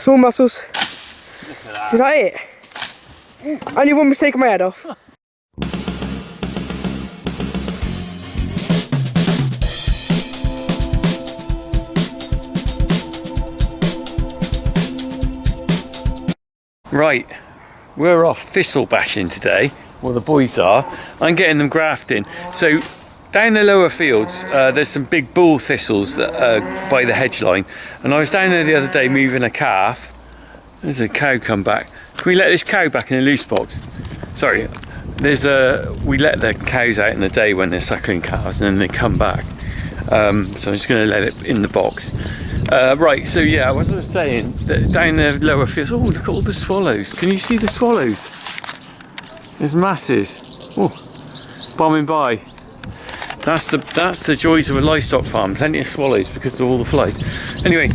Small muscles. Is that it? Only one mistake on my head off. Right, we're off thistle bashing today. Well, the boys are. I'm getting them grafting. So down the lower fields, there's some big bull thistles that by the hedge line. And I was down there the other day moving a calf. There's a cow come back. Can we let this cow back in a loose box? Sorry, we let the cows out in the day when they're suckling calves, and then they come back. So I'm just going to let it in the box. Right, so yeah, what was I saying? Down the lower fields. Oh, look at all the swallows. Can you see the swallows? There's masses. Oh, bombing by. That's the joys of a livestock farm. Plenty of swallows because of all the flies. Anyway,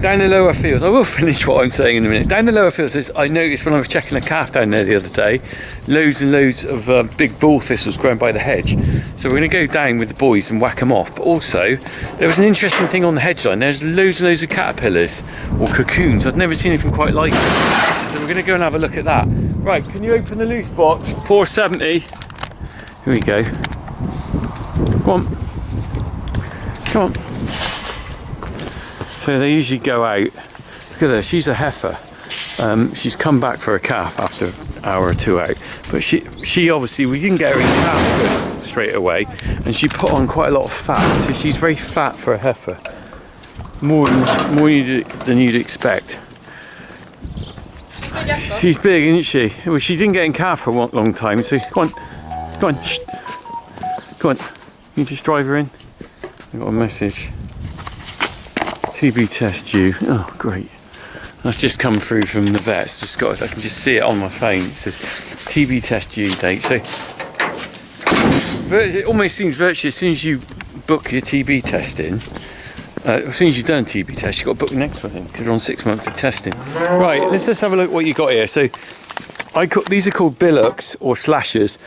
down the lower fields, I will finish what I'm saying in a minute. Down the lower fields, I noticed when I was checking a calf down there the other day, loads and loads of big bull thistles growing by the hedge. So we're going to go down with the boys and whack them off. But also, there was an interesting thing on the hedge line. There's loads and loads of caterpillars or cocoons. I've never seen anything quite like it. So we're going to go and have a look at that. Right, can you open the loose box? 470. Here we go. Come on. Come on. So they usually go out. Look at her, she's a heifer. She's come back for a calf after an hour or two out. But she obviously, we didn't get her in calf straight away. And she put on quite a lot of fat. So she's very fat for a heifer. More than you'd expect. She's big, isn't she? Well, she didn't get in calf for a long time. So go on. Go on. Shh. Go on. You just drive her in. I got a message. TB test due. Oh, great. That's just come through from the vets. I can just see it on my phone. It says TB test due date. So it almost seems virtually as soon as you book your TB test in, as soon as you've done a TB test, you've got to book the next one in because you're on 6 months of testing. Right, let's just have a look at what you got here. So these are called billocks or slashers.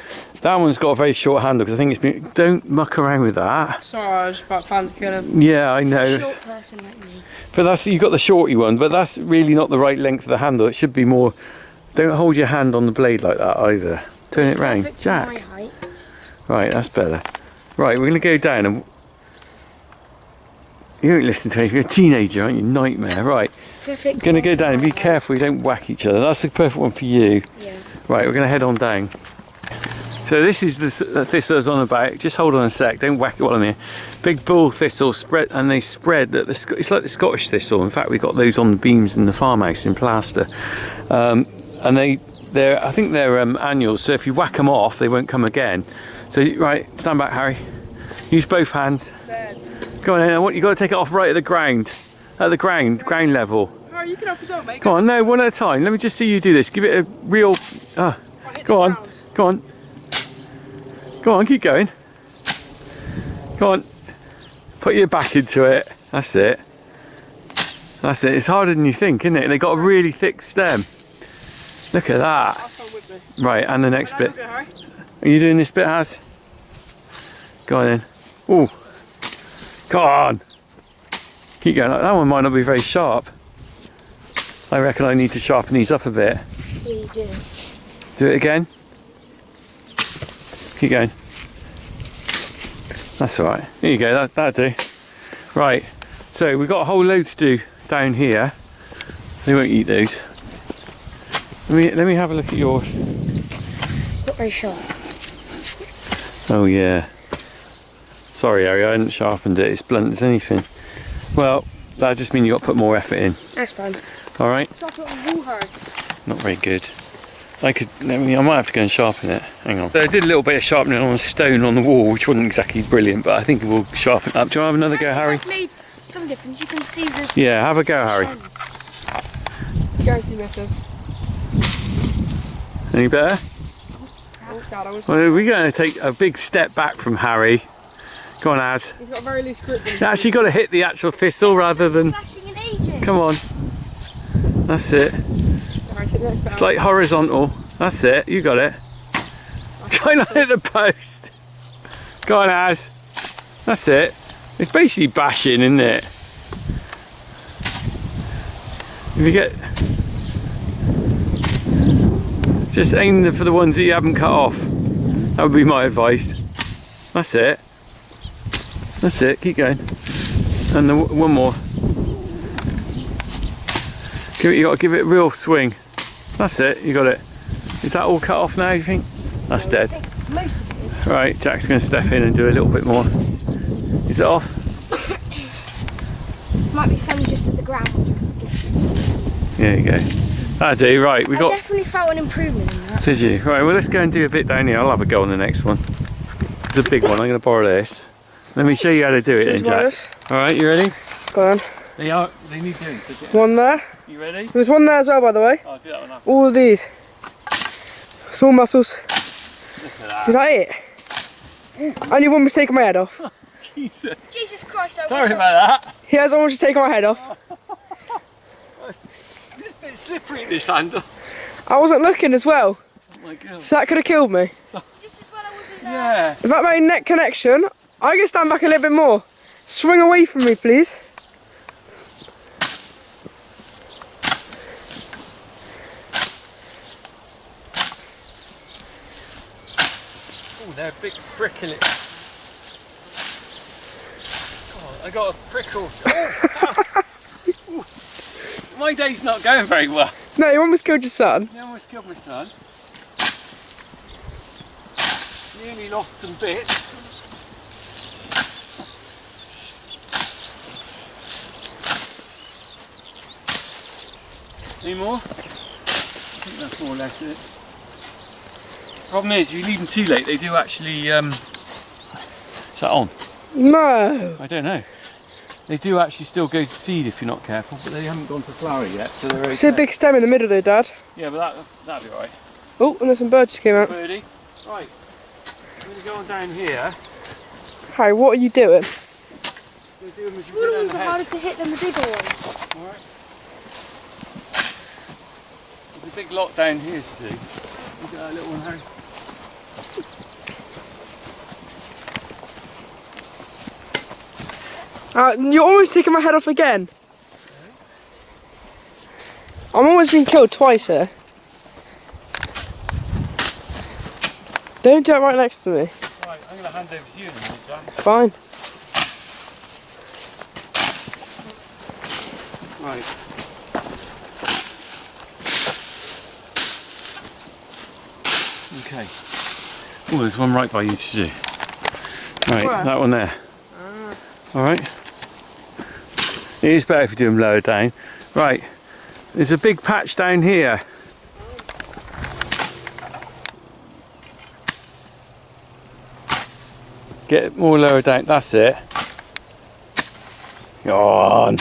That one's got a very short handle because I think it's been. Don't muck around with that. Sorry, I was about to kill him. Yeah, I know. Short person like me. But you've got the shorty one, but that's really not the right length of the handle. It should be more. Don't hold your hand on the blade like that either. Turn it round, Jack. My height. Right, that's better. Right, we're gonna go down and. You don't listen to me. You're a teenager, aren't you? Nightmare. Right. Perfect. Gonna go down and be careful. You don't whack each other. That's the perfect one for you. Yeah. Right, we're gonna head on down. So this is the thistle I was on about. Just hold on a sec, don't whack it while I'm here. Big bull thistle spread, and they spread. It's like the Scottish thistle. In fact, we got those on the beams in the farmhouse in plaster. And I think they're annuals. So if you whack them off, they won't come again. So right, stand back, Harry. Use both hands. Go on, then. You got to take it off right at the ground, ground level. Oh, you can help us out, mate. Go on, no, one at a time. Let me just see you do this. Give it a real. Go on, go on. Go on, keep going. Go on. Put your back into it. That's it. That's it. It's harder than you think, isn't it? They got a really thick stem. Look at that. Right, and the next bit. Are you doing this bit, Haz? Go on then. Oh. Go on. Keep going. That one might not be very sharp. I reckon I need to sharpen these up a bit. Yeah, you do. Do it again. Keep going. That's all right. There you go. That'll do. Right. So we've got a whole load to do down here. They won't eat those. Let me have a look at yours. It's not very sharp. Oh yeah. Sorry, Harry. I hadn't sharpened it. It's blunt as anything. Well, that just means you got to put more effort in. That's fine. All right. Not very good. I might have to go and sharpen it. Hang on. So I did a little bit of sharpening on a stone on the wall, which wasn't exactly brilliant, but I think it will sharpen it up. Do you want to have another go, Harry? It's made some difference. You can see this. Yeah, have a go, Harry. Any better? Well, we're going to take a big step back from Harry. Go on, Az. He's got a very loose grip. You actually got to hit the actual thistle rather than. Come on. That's it. It's like horizontal. That's it. You got it. Try not to hit the post. Go on, Az. That's it. It's basically bashing, isn't it? If you get, just aim for the ones that you haven't cut off. That would be my advice. That's it. That's it. Keep going. And one more. You got to give it a real swing. That's it. You got it. Is that all cut off now? You think? That's dead. Most of it is. Right. Jack's going to step in and do a little bit more. Is it off? Might be some just at the ground. There you go. That'll do. Right. We I got. definitely felt an improvement in that. Did you? Right. Well, let's go and do a bit down here. I'll have a go on the next one. It's a big one. I'm going to borrow this. Let me show you how to do it then, Jack. All right. You ready? Go on. They need doing. One there. You ready? There's one there as well, by the way. I'll do that one after. All of these. Small muscles. Look at that. Is that it? And you've almost taken my head off. Jesus. Jesus Christ, I Sorry wish about that. He has almost taken my head off. It's a bit slippery, this handle. I wasn't looking as well. Oh my God. So that could have killed me. Just as well I wasn't there. Yeah. If that made neck connection, I can stand back a little bit more. Swing away from me, please. Oh, they're a big prickle. I got a prickle. Oh, my day's not going very well. No, you almost killed your son. I almost killed my son. Nearly lost some bits. Any more? I think that's more or less it. Problem is, if you leave them too late, they do actually. Is that on? No. I don't know. They do actually still go to seed if you're not careful, but they haven't gone to flower yet, so they're okay. See a big stem in the middle there, Dad? Yeah, but that'll be alright. Oh, and there's some birds just came out. Birdie. Right. I'm going to go on down here. Harry, what are you doing? Smaller ones are harder to hit than the bigger ones. Alright. There's a big lot down here to do. Look at that little one, Harry. You're almost taking my head off again. I'm almost been killed twice here. Don't do it right next to me. Right, I'm going to hand over to you in a minute, Jack. Fine. Right. Okay. Oh, there's one right by you to do. Right, Where? that one there. Alright. It is better if you do them lower down. Right, there's a big patch down here. Get it more lower down, that's it. Go on,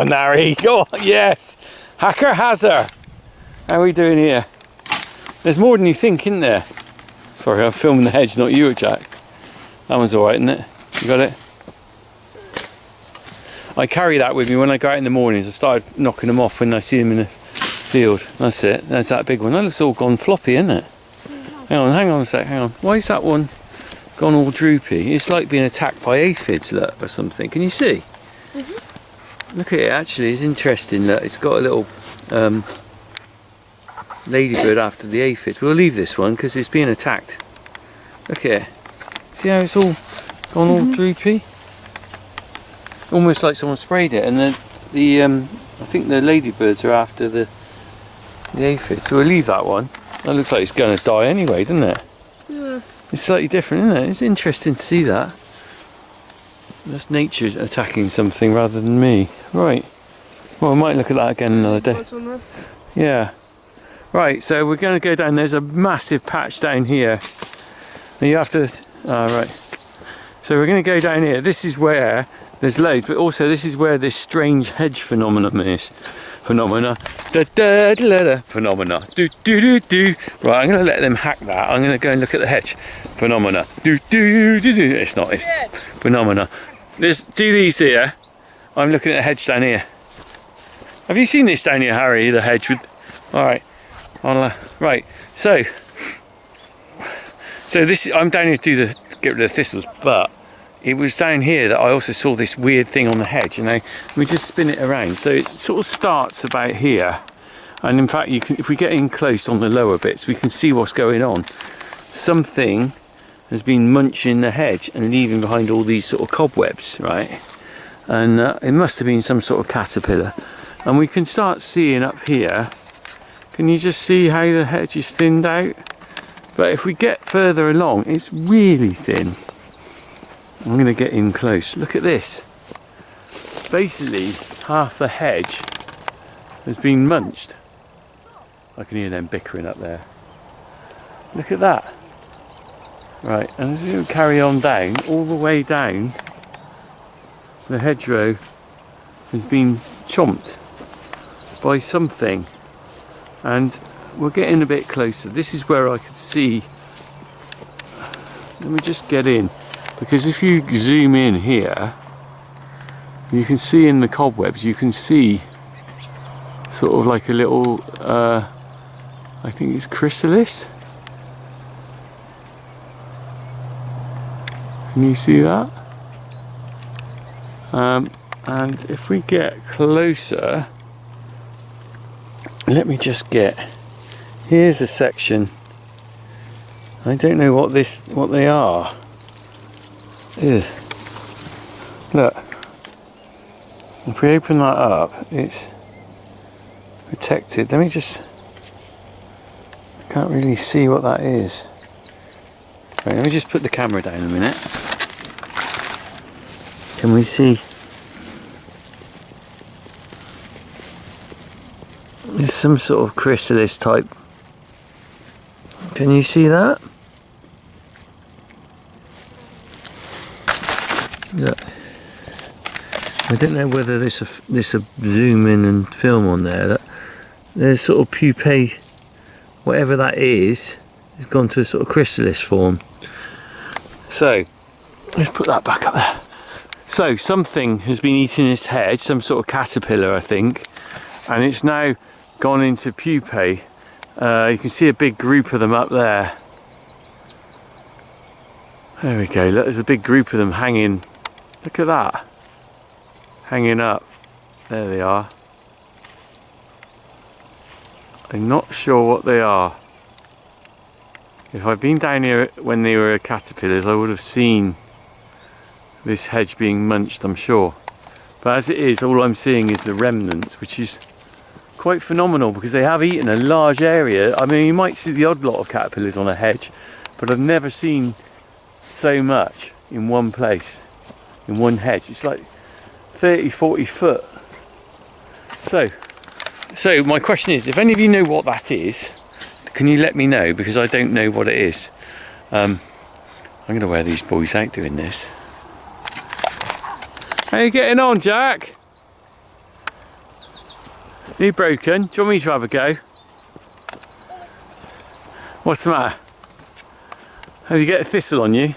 Harry, go on, yes. Hacker has her. How are we doing here? There's more than you think, isn't there? Sorry, I'm filming the hedge, not you, Jack. That one's alright, isn't it? You got it? I carry that with me when I go out in the mornings. I started knocking them off when I see them in the field. That's it. There's that big one. That looks all gone floppy, isn't it? Hang on a sec, hang on. Why is that one gone all droopy? It's like being attacked by aphids, look, or something. Can you see? Look at it, actually. It's interesting that it's got a little ladybird after the aphids. We'll leave this one because it's being attacked. Look at it. See how it's all gone all droopy? Almost like someone sprayed it, and I think the ladybirds are after the aphids. So we'll leave that one. That looks like it's going to die anyway, doesn't it? Yeah. It's slightly different, isn't it? It's interesting to see that. That's nature attacking something rather than me. Right. Well, I might look at that again another day. Yeah. Right, so we're going to go down. There's a massive patch down here. And you have to... right. So we're going to go down here. This is where there's loads, but also this is where this strange hedge phenomenon is. Phenomena. Phenomena. Do do do do. Right, I'm going to let them hack that. I'm going to go and look at the hedge. Phenomena. Do do do do. It's not. It's phenomena. Do these here. I'm looking at a hedge down here. Have you seen this down here, Harry? The hedge with. All right. Right. So this. I'm down here to get rid of the thistles, but it was down here that I also saw this weird thing on the hedge. And now we just spin it around. So it sort of starts about here. And in fact, you can, if we get in close on the lower bits, we can see what's going on. Something has been munching the hedge and leaving behind all these sort of cobwebs, right? And it must have been some sort of caterpillar. And we can start seeing up here. Can you just see how the hedge is thinned out? But if we get further along, it's really thin. I'm going to get in close. Look at this. Basically, half the hedge has been munched. I can hear them bickering up there. Look at that. Right, and as we carry on down, all the way down, the hedgerow has been chomped by something. And we're getting a bit closer. This is where I could see. Let me just get in. Because if you zoom in here, you can see in the cobwebs, you can see sort of like a little, I think it's chrysalis. Can you see that? And if we get closer, let me just get, here's a section. I don't know what they are. Ew. Look, if we open that up, it's protected. Let me just, I can't really see what that is. Right, let me just put the camera down a minute. Can we see? There's some sort of chrysalis type. Can you see that? Look. I don't know whether this will zoom in and film on there. There's sort of pupae, whatever that is, has gone to a sort of chrysalis form. So let's put that back up there. So something has been eating this hedge, some sort of caterpillar, I think, and it's now gone into pupae. You can see a big group of them up there. There we go. Look, there's a big group of them hanging. Look at that. Hanging up. There they are. I'm not sure what they are. If I'd been down here when they were caterpillars, I would have seen this hedge being munched, I'm sure. But as it is, all I'm seeing is the remnants, which is quite phenomenal because they have eaten a large area. I mean, you might see the odd lot of caterpillars on a hedge, but I've never seen so much in one place, in one hedge. It's like 30, 40 foot. So my question is, if any of you know what that is, can you let me know, because I don't know what it is. I'm going to wear these boys out doing this. How you getting on, Jack? Are you broken? Do you want me to have a go? What's the matter? Have you got a thistle on you?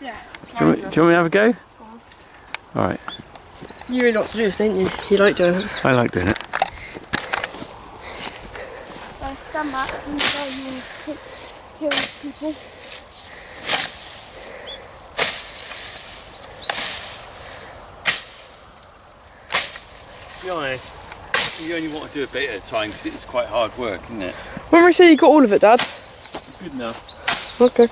Yeah. Do you want me to have a go? Alright. You really like to do this, don't you? You like doing it. I like doing it. Stand back and show you kill people. To be honest, you only want to do a bit at a time because it's quite hard work, isn't it? When we say you got all of it, Dad? Good enough. Okay.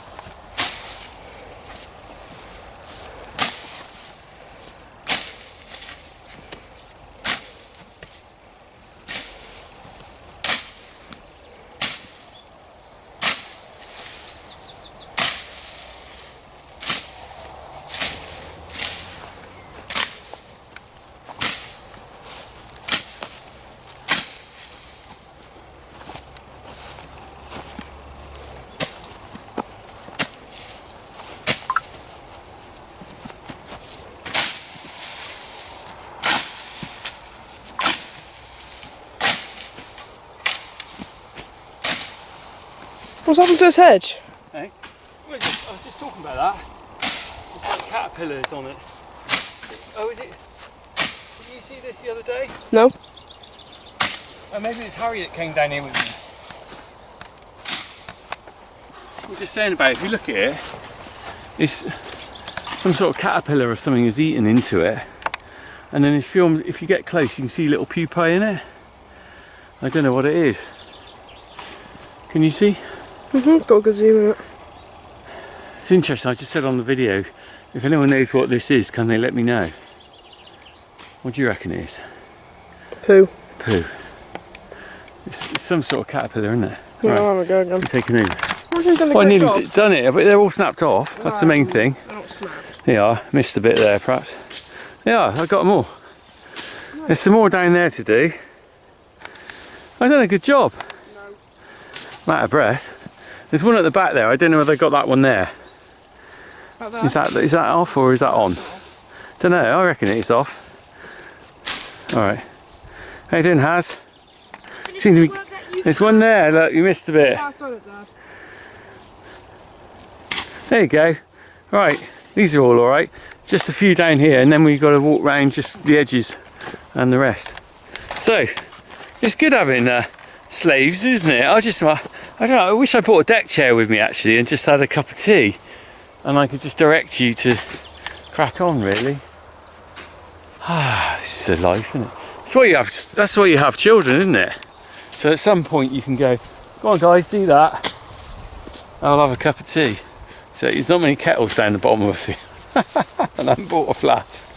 What's happened to this hedge? Hey? I was just talking about that. It's like caterpillars on it. Oh, is it? Did you see this the other day? No. Oh, maybe it's Harry that came down here with me. I'm just saying about it, if you look at it, it's some sort of caterpillar or something has eaten into it. And then if you get close, you can see little pupae in it. I don't know what it is. Can you see? It's got a good zoom in it. It's interesting. I just said on the video, if anyone knows what this is, can they let me know? What do you reckon it is? Poo. Poo. It's some sort of caterpillar, isn't it? Yeah, Right. I'll have a go again. I'm taking over. Well, I nearly done it, but they're all snapped off. That's the main thing. They're not snapped. Yeah, missed a bit there perhaps. Yeah, I got them all. There's some more down there to do. I've done a good job. No. I'm out of breath. There's one at the back there. I don't know whether I got that one there. Like Is that off or is that on? Don't know. I reckon it is off. All right. How you doing, Haz? Seems to be. There's one there. Look, you missed a bit. Yeah, I've done it, Dad. There you go. Right. These are all right. Just a few down here, and then we've got to walk round just the edges and the rest. So it's good having slaves, isn't it? I don't know. I wish I brought a deck chair with me actually, and just had a cup of tea, and I could just direct you to crack on. Really. Ah, this is a life, isn't it? That's what you have. That's why you have children, isn't it? So at some point you can go, "Go on, guys, do that. I'll have a cup of tea." So there's not many kettles down the bottom of it. And I haven't bought a flask.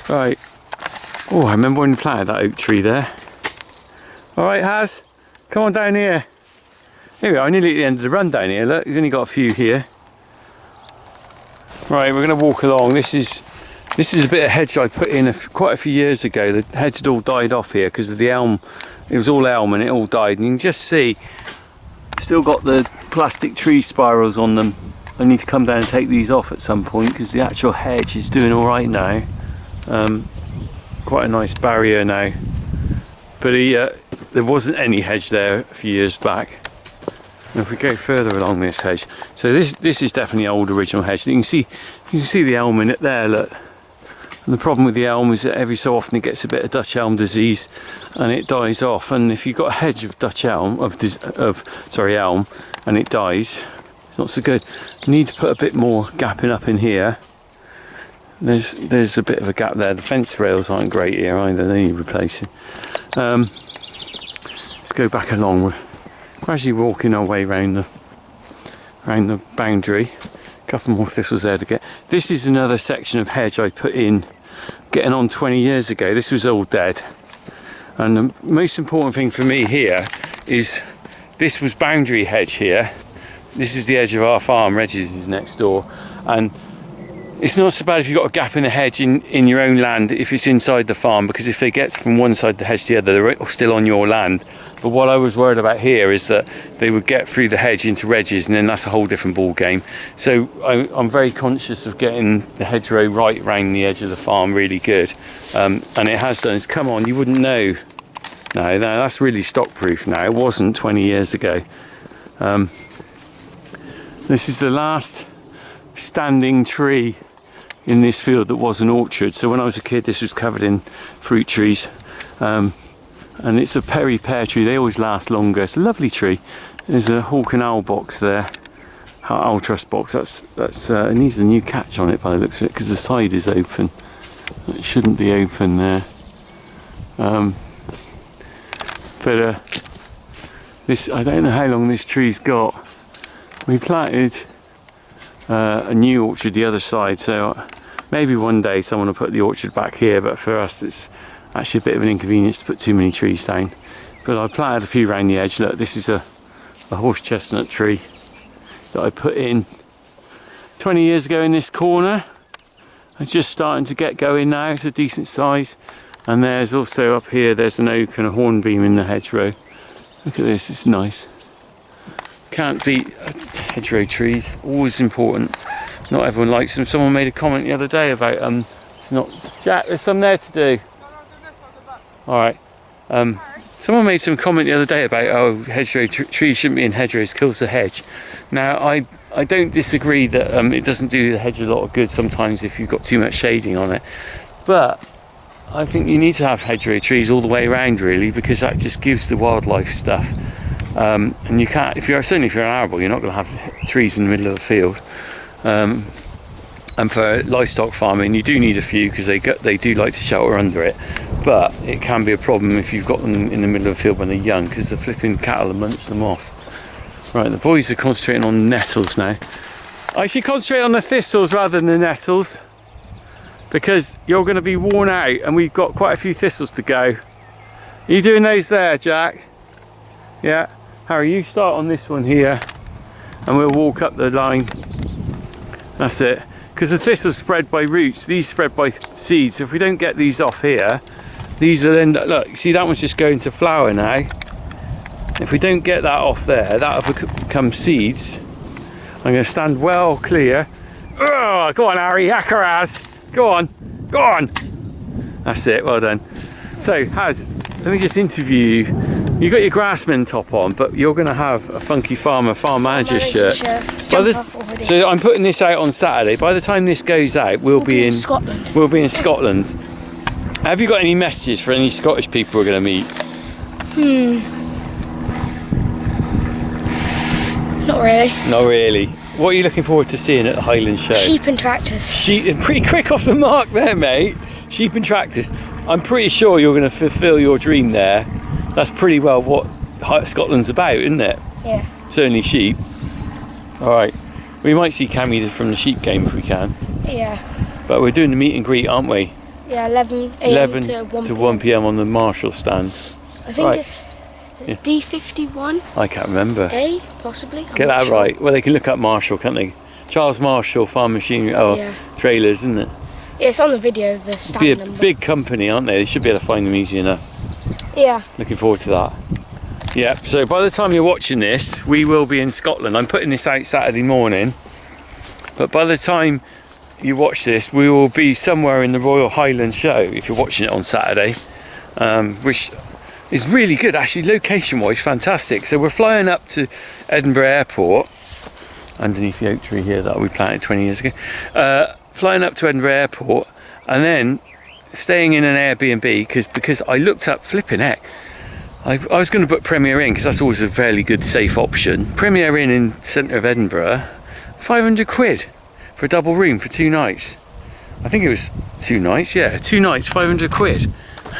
Right. Oh, I remember when we planted that oak tree there. Alright, Haz, come on down here. Here we are, nearly at the end of the run down here. Look, we've only got a few here. Right, we're going to walk along. This is a bit of hedge I put in quite a few years ago. The hedge had all died off here because of the elm. It was all elm and it all died. And you can just see, still got the plastic tree spirals on them. I need to come down and take these off at some point because the actual hedge is doing all right now. Quite a nice barrier now. But there wasn't any hedge there a few years back. And if we go further along this hedge, so this is definitely old original hedge. You can see the elm in it there. Look. And the problem with the elm is that every so often it gets a bit of Dutch elm disease and it dies off. And if you've got a hedge of Dutch elm elm and it dies, it's not so good. You need to put a bit more gapping up in here. There's a bit of a gap there. The fence rails aren't great here either. They need replacing. Let's go back along. We're gradually walking our way around the boundary. A couple more thistles there to get. This is another section of hedge I put in getting on 20 years ago. This was all dead. And the most important thing for me here is this was boundary hedge here. This is the edge of our farm. Hedge's is next door, and it's not so bad if you've got a gap in the hedge in your own land if it's inside the farm, because if they get from one side of the hedge to the other, they're still on your land. But what I was worried about here is that they would get through the hedge into Hedges, and then that's a whole different ball game. So I'm very conscious of getting the hedgerow right around the edge of the farm really good, and it has done. It's come on, you wouldn't know. No, that's really stock proof now. It wasn't 20 years ago. This is the last standing tree in this field that was an orchard. So when I was a kid, this was covered in fruit trees, and it's a Perry pear tree. They always last longer. It's a lovely tree. There's a hawk and owl box there, owl trust box. It needs a new catch on it by the looks of it because the side is open. It shouldn't be open there. This, I don't know how long this tree's got. We planted a new orchard the other side, so maybe one day someone will put the orchard back here, but for us it's actually a bit of an inconvenience to put too many trees down. But I planted a few around the edge. Look, this is a horse chestnut tree that I put in 20 years ago in this corner. It's just starting to get going now. It's a decent size. And there's also up here, there's an oak and a hornbeam in the hedgerow. Look at this, it's nice. Can't beat hedgerow trees, always important. Not everyone likes them. Someone made a comment the other day about it's not. Jack, there's some there to do. Alright. Someone made some comment the other day about hedgerow trees shouldn't be in hedgerows, kills the hedge. Now I don't disagree that it doesn't do the hedge a lot of good sometimes if you've got too much shading on it. But I think you need to have hedgerow trees all the way around really, because that just gives the wildlife stuff. And you can't, certainly if you're an arable, you're not going to have trees in the middle of the field. And And for livestock farming, you do need a few because they do like to shelter under it. But it can be a problem if you've got them in the middle of the field when they're young, because the flipping cattle will munch them off. Right, the boys are concentrating on nettles now. I should concentrate on the thistles rather than the nettles, because you're going to be worn out and we've got quite a few thistles to go. Are you doing those there, Jack? Yeah. Harry, you start on this one here and we'll walk up the line. That's it. Because the thistles spread by roots, these spread by seeds. So if we don't get these off here, these will end up, look, see that one's just going to flower now. If we don't get that off there, that'll become seeds. I'm going to stand well clear. Oh, go on, Harry, Akaraz. Go on, go on. That's it, well done. So, Haz, let me just interview you. You got your grassman top on, but you're going to have a funky farm manager shirt. So I'm putting this out on Saturday. By the time this goes out, we'll be in Scotland. We'll be in Scotland. Have you got any messages for any Scottish people we're going to meet? Not really. Not really. What are you looking forward to seeing at the Highland Show? Sheep and tractors. Sheep, pretty quick off the mark there, mate. Sheep and tractors. I'm pretty sure you're going to fulfil your dream there. That's pretty well what Scotland's about, isn't it? Yeah. Certainly sheep. Alright. We might see Cammy from the sheep game if we can. Yeah. But we're doing the meet and greet, aren't we? Yeah, 11 a.m. to 1 p.m. on the Marshall stand. I think it's D51. I can't remember. A, possibly. Get that right. Well, they can look up Marshall, can't they? Charles Marshall Farm Machinery. Oh, yeah. Trailers, isn't it? Yeah, it's on the video, the stand be a number. Big company, aren't they? They should be able to find them easy enough. Yeah. Looking forward to that. Yeah, so by the time you're watching this, we will be in Scotland. I'm putting this out Saturday morning, but by the time you watch this, we will be somewhere in the Royal Highland Show, if you're watching it on Saturday, which is really good, actually, location-wise, fantastic. So we're flying up to Edinburgh Airport, underneath the oak tree here that we planted 20 years ago, flying up to Edinburgh Airport, and then staying in an Airbnb, because I looked up flipping heck. I was going to book Premier Inn because that's always a fairly good safe option. Premier Inn in centre of Edinburgh, 500 quid for a double room for 2 nights. I think it was 2 nights, yeah, 2 nights, 500 quid.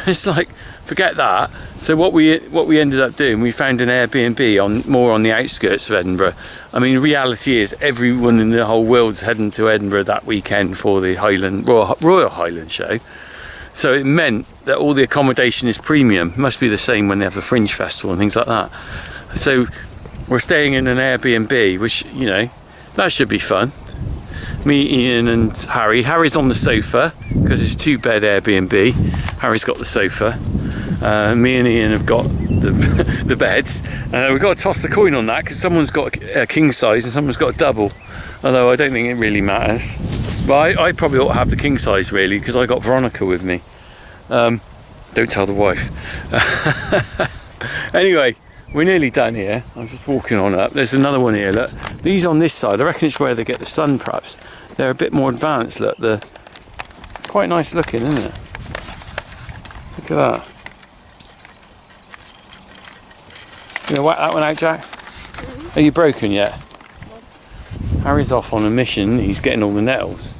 It's like, forget that. So what we ended up doing, we found an Airbnb more on the outskirts of Edinburgh. I mean, the reality is everyone in the whole world's heading to Edinburgh that weekend for the Royal Highland Show. So it meant that all the accommodation is premium. It must be the same when they have the Fringe Festival and things like that. So we're staying in an Airbnb, which, you know, that should be fun. Me, Ian and Harry. Harry's on the sofa because it's 2-bed Airbnb. Harry's got the sofa. Me and Ian have got the beds. We've got to toss the coin on that because someone's got a king size and someone's got a double. Although I don't think it really matters. But I probably ought to have the king size really because I got Veronica with me. Don't tell the wife. Anyway, we're nearly done here. I'm just walking on up. There's another one here, look. These on this side, I reckon it's where they get the sun perhaps. They're a bit more advanced, look. They're quite nice looking, isn't it? Look at that. You gonna whack that one out, Jack? Are you broken yet? Harry's off on a mission. He's getting all the nettles.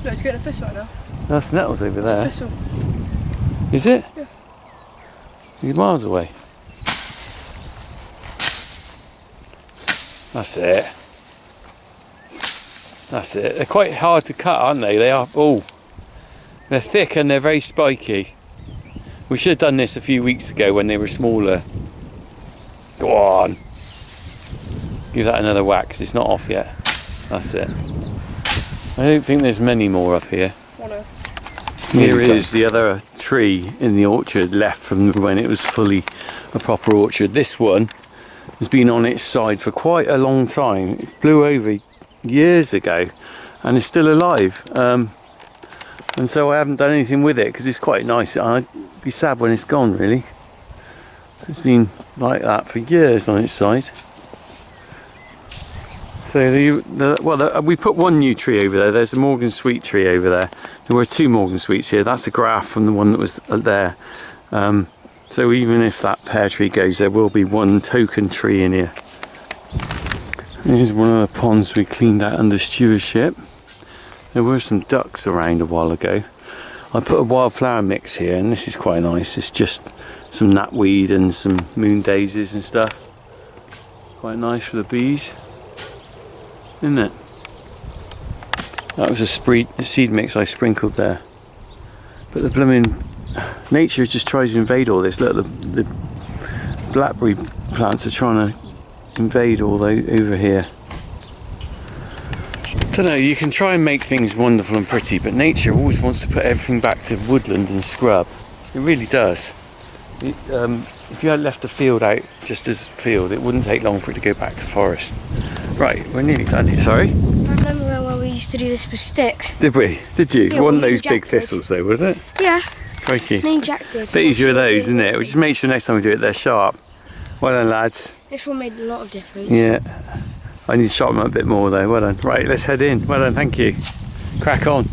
No, he's getting a thistle right now. That's nettles over there. It's a thistle. Is it? Yeah. He's miles away. That's it. That's it. They're quite hard to cut, aren't they? They are. Oh, they're thick and they're very spiky. We should have done this a few weeks ago when they were smaller. Go on. Give that another whack because it's not off yet. That's it. I don't think there's many more up here. Here is the other tree in the orchard left from when it was fully a proper orchard. This one has been on its side for quite a long time. It blew over years ago and it's still alive. And so I haven't done anything with it because it's quite nice. I'd be sad when it's gone really. It's been like that for years on its side. So we put one new tree over there. There's a Morgan Sweet tree over there. There were 2 Morgan Sweets here. That's a graft from the one that was there. So even if that pear tree goes, there will be one token tree in here. Here's one of the ponds we cleaned out under stewardship. There were some ducks around a while ago. I put a wildflower mix here, and this is quite nice. It's just some knapweed and some moon daisies and stuff. Quite nice for the bees, isn't it? That was a seed mix I sprinkled there. But the blooming nature just tries to invade all this. Look, the blackberry plants are trying to invade all over here. I don't know, you can try and make things wonderful and pretty, but nature always wants to put everything back to woodland and scrub. It really does. If you had left the field out just as field, it wouldn't take long for it to go back to forest. Right, we're nearly done here, sorry. I remember when we used to do this with sticks. Did we? Did you? Yeah, One of me and those Jack big did. thistles though, was it? Yeah, Crikey. me and Jack did. Bit easier with those, isn't it? We just make sure next time we do it they're sharp. Well done, lads. This one made a lot of difference. Yeah. I need to sharpen them up a bit more though. Well done. Right, let's head in. Well done, thank you. Crack on.